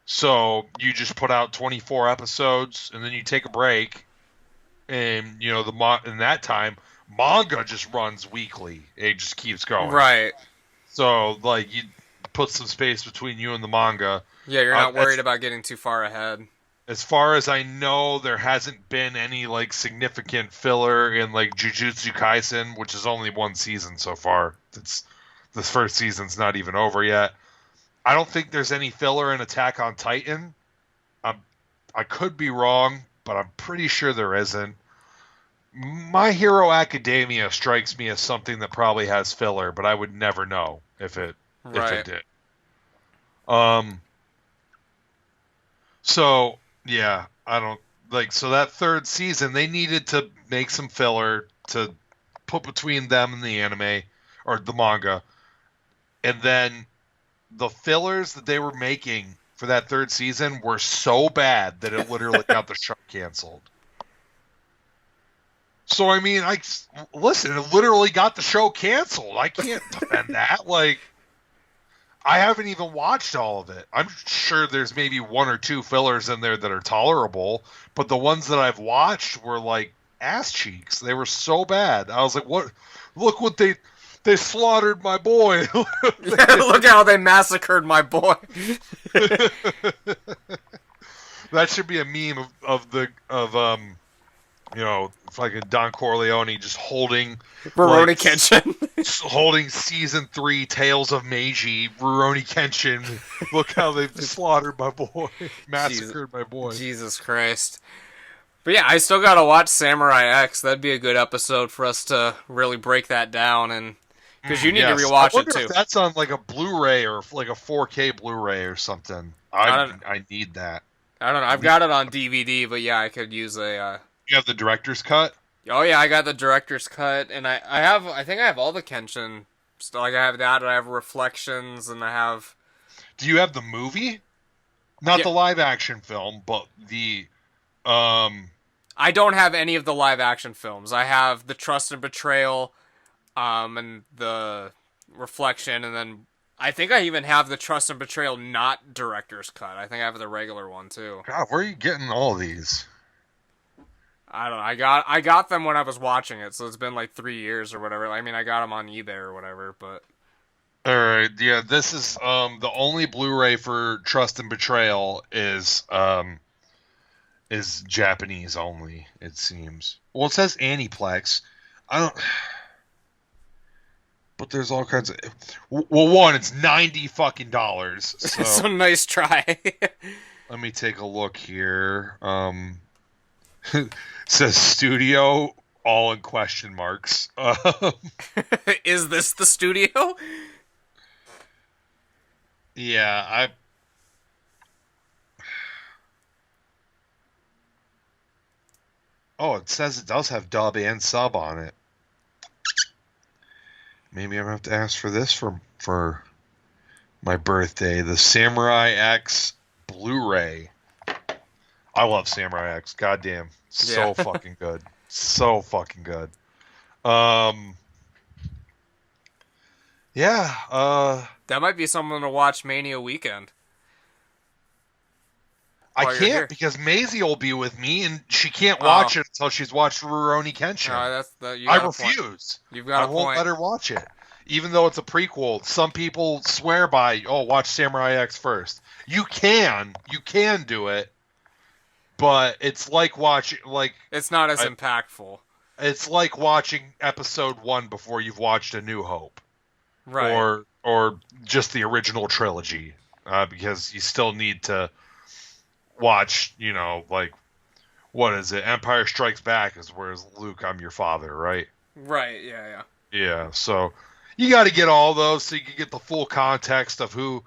So you just put out 24 episodes and then you take a break. And, you know, in that time, manga just runs weekly. It just keeps going. Right. So, like, you put some space between you and the manga. Yeah, you're not worried about getting too far ahead. As far as I know, there hasn't been any, like, significant filler in, like, Jujutsu Kaisen, which is only one season so far. This first season's not even over yet. I don't think there's any filler in Attack on Titan. I could be wrong, but I'm pretty sure there isn't. My Hero Academia strikes me as something that probably has filler, but I would never know if it did. So yeah, I don't like. So that third season, they needed to make some filler to put between them and the anime or the manga, and then the fillers that they were making for that third season were so bad that it literally got the show canceled. So, I mean, listen, it literally got the show canceled. I can't defend that. Like, I haven't even watched all of it. I'm sure there's maybe one or two fillers in there that are tolerable, but the ones that I've watched were, like, ass cheeks. They were so bad. I was like, what? Look what they slaughtered my boy. Look how they massacred my boy. That should be a meme of you know, fucking Don Corleone just holding Rurouni Kenshin. holding season 3 Tales of Meiji, Rurouni Kenshin. Look how they've slaughtered my boy. Massacred my boy. Jesus Christ. But yeah, I still gotta watch Samurai X. That'd be a good episode for us to really break that down, and because you need to rewatch it too. If that's on like a Blu-ray or like a 4K Blu-ray or something. I need that. I don't know. I've got it on DVD, but yeah, I could use a... You have the director's cut? Oh yeah, I got the director's cut, and I think I have all the Kenshin stuff. Like I have that, and I have Reflections, and I have... Do you have the movie? Not the live action film, but the... I don't have any of the live action films. I have the Trust and Betrayal, and the Reflection, and then I think I even have the Trust and Betrayal not director's cut. I think I have the regular one too. God, where are you getting all these? I don't know. I got them when I was watching it, so it's been like 3 years or whatever. I mean, I got them on eBay or whatever, but... Alright, yeah, this is, the only Blu-ray for Trust and Betrayal is Japanese only, it seems. Well, it says Aniplex. But there's all kinds of... Well, one, it's $90 fucking. So, so nice try. Let me take a look here. It says studio, all in question marks. Is this the studio? Yeah, Oh, it says it does have dub and sub on it. Maybe I'm going to have to ask for this for my birthday, the Samurai X Blu-ray. I love Samurai X. Goddamn. So fucking good. So fucking good. Yeah, That might be something to watch Mania weekend. I While you're can't here. because Maisie will be with me and she can't watch it until she's watched Rurouni Kenshin. You I got a point. refuse. You've got I a won't point. let her watch it. Even though it's a prequel, some people swear by, watch Samurai X first. You can do it, but it's like watching, It's not as impactful. it's like watching episode 1 before you've watched A New Hope. Right. Or just the original trilogy, because you still need to watch, what is it? Empire Strikes Back is where's Luke, I'm your father, right? Right, yeah. Yeah, so you got to get all those so you can get the full context of who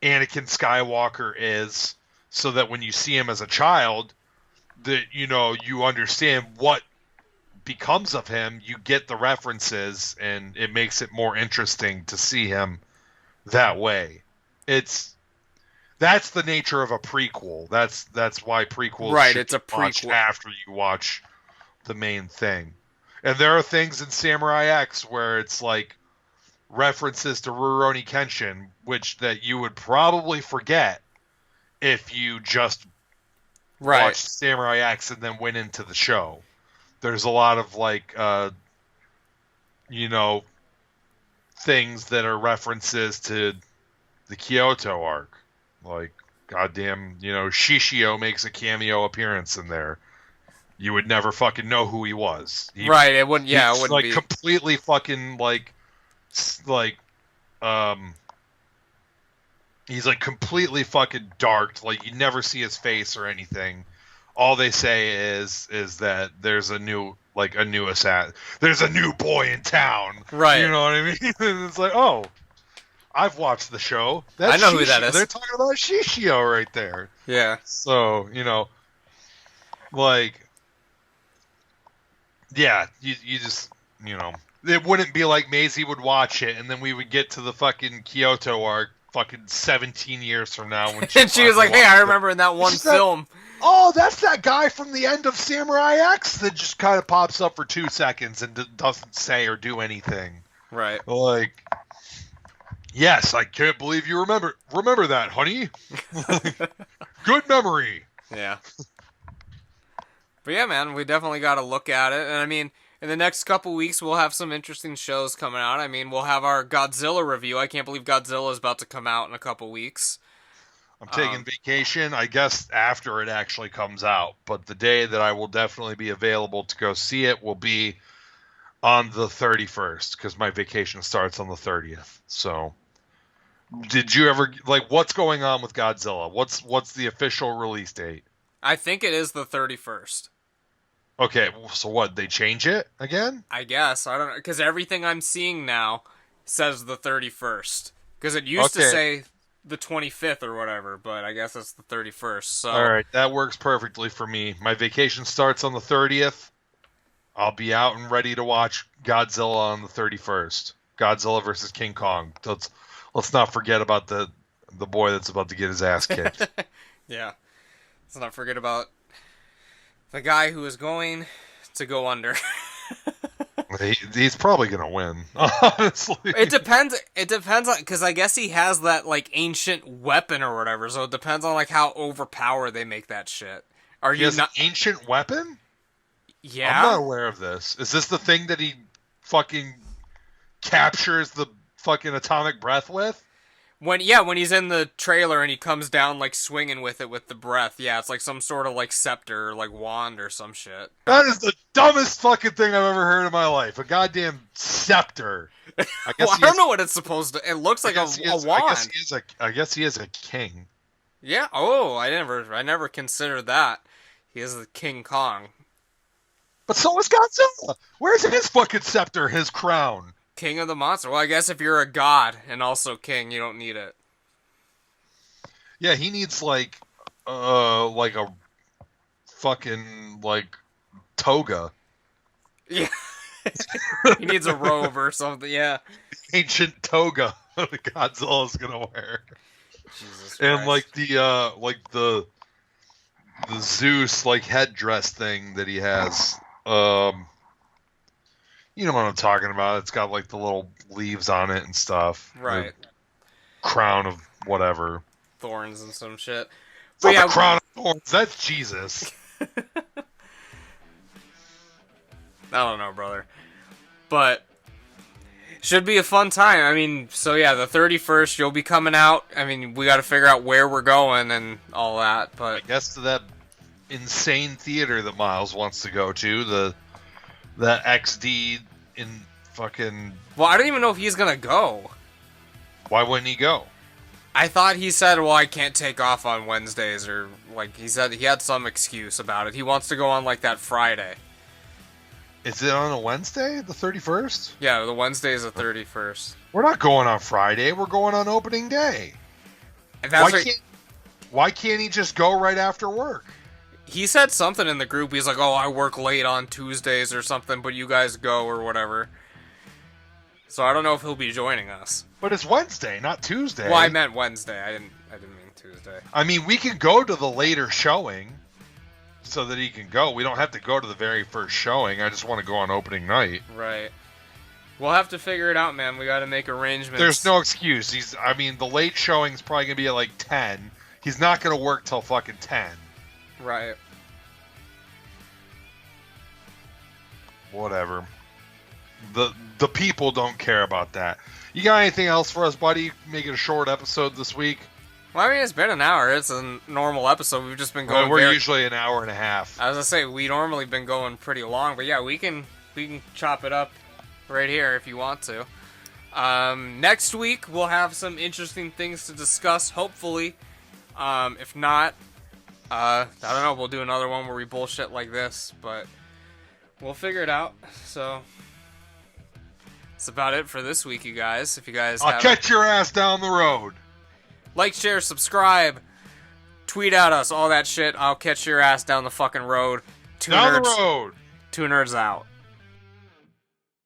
Anakin Skywalker is, so that when you see him as a child, that you understand what becomes of him. You get the references, and it makes it more interesting to see him that way. That's the nature of a prequel. That's why prequels Right, should it's a be watched prequel. after you watch the main thing. And there are things in Samurai X where it's like references to Rurouni Kenshin, which that you would probably forget if you just watched Samurai X and then went into the show. There's a lot of things that are references to the Kyoto arc. Like, goddamn, Shishio makes a cameo appearance in there. You would never fucking know who he was. Right, it wouldn't. Yeah, it wouldn't be completely fucking he's like completely fucking dark. Like, you never see his face or anything. All they say is that there's a new assassin. There's a new boy in town. Right. You know what I mean? And it's like, oh, I've watched the show. I know who that is. They're talking about Shishio right there. Yeah. So, yeah, you just, it wouldn't be like Maisie would watch it, and then we would get to the fucking Kyoto arc fucking 17 years from now. When and she was like, hey, I remember in that one film. Oh, that's that guy from the end of Samurai X that just kind of pops up for 2 seconds and doesn't say or do anything. Right. Like, yes, I can't believe you remember that, honey. Good memory. Yeah. But yeah, man, we definitely got to look at it. And I mean, in the next couple weeks, we'll have some interesting shows coming out. I mean, we'll have our Godzilla review. I can't believe Godzilla is about to come out in a couple weeks. I'm taking vacation, I guess, after it actually comes out. But the day that I will definitely be available to go see it will be on the 31st, because my vacation starts on the 30th. So, did you ever, what's going on with Godzilla? What's the official release date? I think it is the 31st. Okay, so what, they change it again? I guess. I don't know, because everything I'm seeing now says the 31st. Because it used to say the 25th or whatever, but I guess it's the 31st. So. All right, that works perfectly for me. My vacation starts on the 30th. I'll be out and ready to watch Godzilla on the 31st. Godzilla versus King Kong. Let's not forget about the boy that's about to get his ass kicked. Yeah. Let's not forget about the guy who is going to go under. He's probably gonna win, honestly. It depends on, because I guess he has that ancient weapon or whatever. So it depends on how overpowered they make that shit. He has an ancient weapon? Yeah, I'm not aware of this. Is this the thing that he fucking captures the fucking atomic breath with? When he's in the trailer and he comes down swinging with it with the breath. Yeah, it's like some sort of scepter or wand or some shit. That is the dumbest fucking thing I've ever heard in my life. A goddamn scepter. I don't know what it's supposed to. It looks like a wand. I guess he is a king. Yeah. Oh, I never considered that. He is the King Kong. But so is Godzilla. Where's his fucking scepter? His crown. King of the monster. Well, I guess if you're a god and also king, you don't need it. Yeah, he needs a fucking toga. Yeah. He needs a robe or something. Yeah. Ancient toga. Godzilla's gonna wear. Jesus And Christ. the Zeus like headdress thing that he has. You know what I'm talking about. It's got like the little leaves on it and stuff. Right. The crown of whatever. Thorns and some shit. It's not the crown of thorns. That's Jesus. I don't know, brother. But should be a fun time. I mean, so yeah, the 31st, you'll be coming out. I mean, we got to figure out where we're going and all that. But I guess to that insane theater that Miles wants to go to, that XD in fucking... Well, I don't even know if he's gonna go. Why wouldn't he go? I thought he said, well, I can't take off on Wednesdays, or, like, he said he had some excuse about it. He wants to go on, like, that Friday. Is it on a Wednesday, the 31st? Yeah, the Wednesday is the 31st. We're not going on Friday. We're going on opening day. And that's Why can't he just go right after work? He said something in the group. He's like, oh, I work late on Tuesdays or something, but you guys go or whatever. So I don't know if he'll be joining us. But it's Wednesday, not Tuesday. Well, I meant Wednesday. I didn't mean Tuesday. I mean, we can go to the later showing so that he can go. We don't have to go to the very first showing. I just want to go on opening night. Right. We'll have to figure it out, man. We got to make arrangements. There's no excuse. The late showing's probably going to be at like 10. He's not going to work till fucking 10. Right. Whatever. The people don't care about that. You got anything else for us, buddy? Make it a short episode this week. Well, I mean, it's been an hour. It's a normal episode. We've just been going. We're usually an hour and a half. I was gonna say we normally been going pretty long, but yeah, we can chop it up right here if you want to. Next week we'll have some interesting things to discuss. Hopefully, if not, I don't know. We'll do another one where we bullshit like this, but we'll figure it out. So that's about it for this week, you guys. If you guys, I'll catch your ass down the road. Like, share, subscribe, tweet at us, all that shit. I'll catch your ass down the fucking road. Down the road. 2 nerds out.